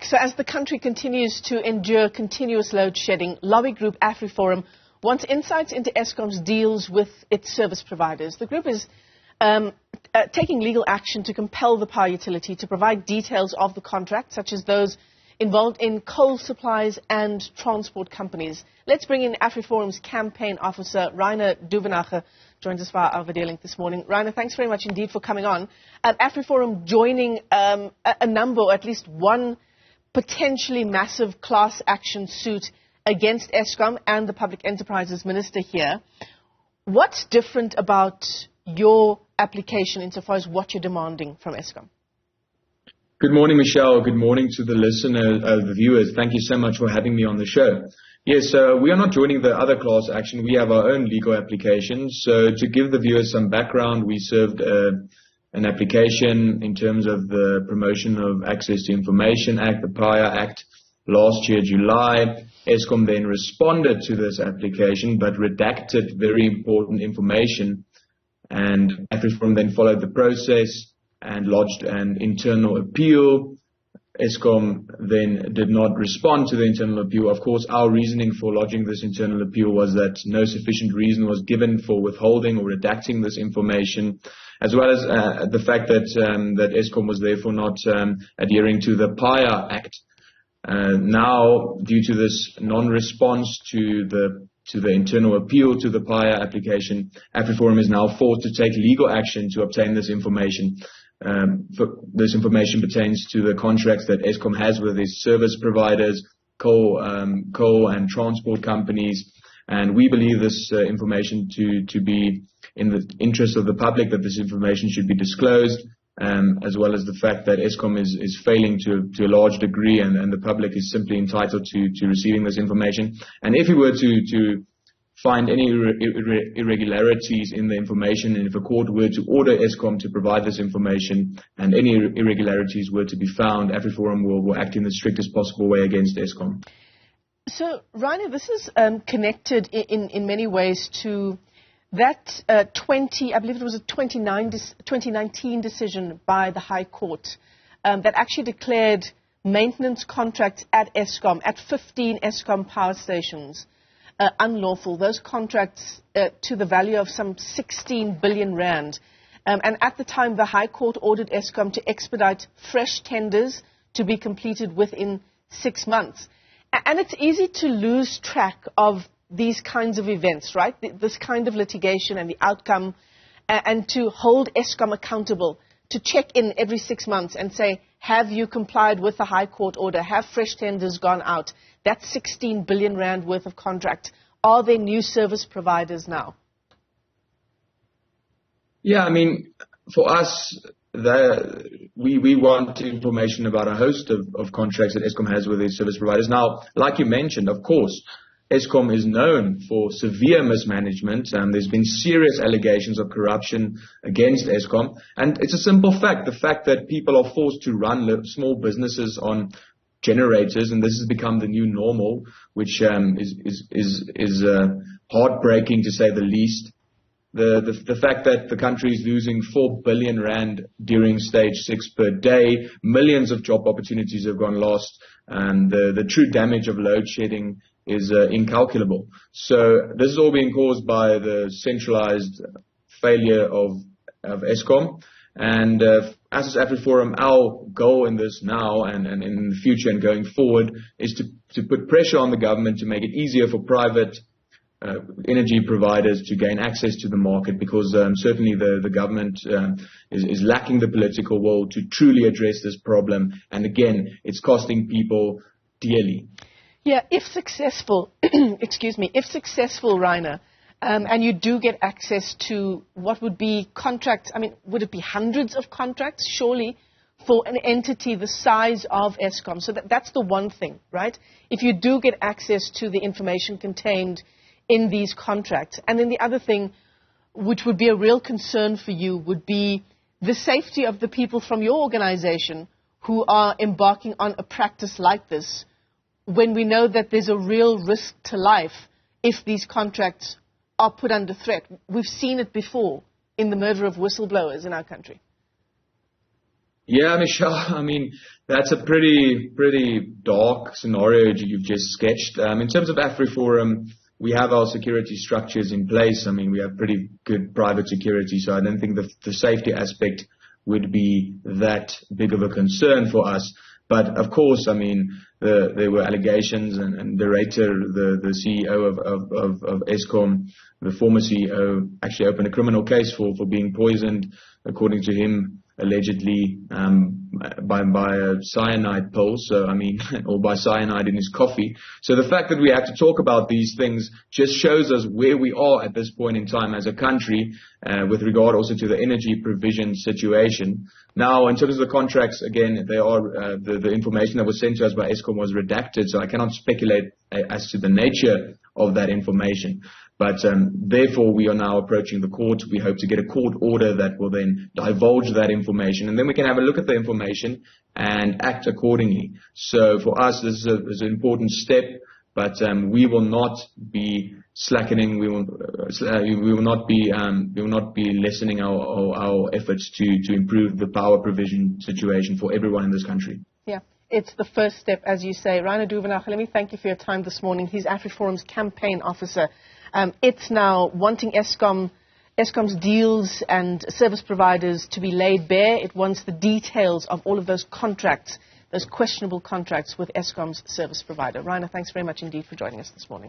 So as the country continues to endure continuous load shedding, lobby group AfriForum wants insights into Eskom's deals with its service providers. The group is taking legal action to compel the power utility to provide details of the contract, such as those involved in coal supplies and transport companies. Let's bring in AfriForum's campaign officer, Reiner Duvenage, joins us via our video link this morning. Reiner, thanks very much indeed for coming on. AfriForum joining a number, or at least one potentially massive class action suit against Eskom and the Public Enterprises Minister here. What's different about your application insofar as what you're demanding from Eskom? Good morning, Michelle. Good morning to the listeners, the viewers. Thank you so much for having me on the show. Yes, we are not joining the other class action. We have our own legal application. So to give the viewers some background, we served an application in terms of the Promotion of Access to Information Act, the PIA Act, last year, July. Eskom then responded to this application, but redacted very important information. And AfriForum then followed the process and lodged an internal appeal. Eskom then did not respond to the internal appeal. Of course, our reasoning for lodging this internal appeal was that no sufficient reason was given for withholding or redacting this information, as well as the fact that that Eskom was therefore not adhering to the PIA Act. Now, due to this non-response to the internal appeal to the PIA application, AfriForum is now forced to take legal action to obtain this information. This information pertains to the contracts that Eskom has with its service providers, coal and transport companies, and we believe this information to be in the interest of the public, that this information should be disclosed, as well as the fact that Eskom is failing to a large degree, and the public is simply entitled to receiving this information. And if we were to find any irregularities in the information, and if a court were to order Eskom to provide this information and any irregularities were to be found, AfriForum will act in the strictest possible way against Eskom. So, Reiner, this is connected in many ways to that I believe it was a 2019 decision by the High Court that actually declared maintenance contracts at Eskom, at 15 Eskom power stations, unlawful. Those contracts to the value of some 16 billion rand. And at the time, the High Court ordered Eskom to expedite fresh tenders to be completed within 6 months. And it's easy to lose track of these kinds of events, right? This kind of litigation and the outcome, and to hold Eskom accountable, to check in every 6 months and say, have you complied with the High Court order? Have fresh tenders gone out? That's 16 billion rand worth of contract. Are there new service providers now? Yeah, I mean, for us, we want information about a host of contracts that Eskom has with its service providers. Now, like you mentioned, of course, Eskom is known for severe mismanagement, and there's been serious allegations of corruption against Eskom. And it's a simple fact, the fact that people are forced to run small businesses on generators, and this has become the new normal, which is heartbreaking to say the least. The fact that the country is losing 4 billion rand during stage 6 per day, millions of job opportunities have gone lost, and the true damage of load shedding is incalculable. So this is all being caused by the centralized failure of Eskom. And as AfriForum, our goal in this now and in the future and going forward is to put pressure on the government to make it easier for private energy providers to gain access to the market, because certainly the government is lacking the political will to truly address this problem. And again, it's costing people dearly. Yeah, if successful, excuse me, if successful, Reiner, and you do get access to what would be contracts, I mean, would it be hundreds of contracts, surely, for an entity the size of Eskom? So that's the one thing, right? If you do get access to the information contained in these contracts. And then the other thing, which would be a real concern for you, would be the safety of the people from your organization who are embarking on a practice like this, when we know that there's a real risk to life if these contracts are put under threat. We've seen it before in the murder of whistleblowers in our country. Yeah, Michelle, I mean, that's a pretty dark scenario you've just sketched. In terms of AfriForum, we have our security structures in place. I mean, we have pretty good private security, so I don't think the safety aspect would be that big of a concern for us. But of course, I mean, there were allegations, and the Reiter, the CEO of Eskom, the former CEO, actually opened a criminal case for being poisoned, according to him, allegedly by a cyanide pill. So I mean, or by cyanide in his coffee. So the fact that we have to talk about these things just shows us where we are at this point in time as a country, with regard also to the energy provision situation. Now, in terms of the contracts, again, they are the information that was sent to us by Eskom was redacted, so I cannot speculate as to the nature of that information. But therefore, we are now approaching the court. We hope to get a court order that will then divulge that information, and then we can have a look at the information and act accordingly. So for us, this is an important step, but we will not be slackening. We will not be lessening our efforts to improve the power provision situation for everyone in this country. Yeah. It's the first step, as you say. Reiner Duvenage, let me thank you for your time this morning. He's AfriForum's campaign officer. It's now wanting Eskom's deals and service providers to be laid bare. It wants the details of all of those contracts, those questionable contracts with Eskom's service provider. Reiner, thanks very much indeed for joining us this morning.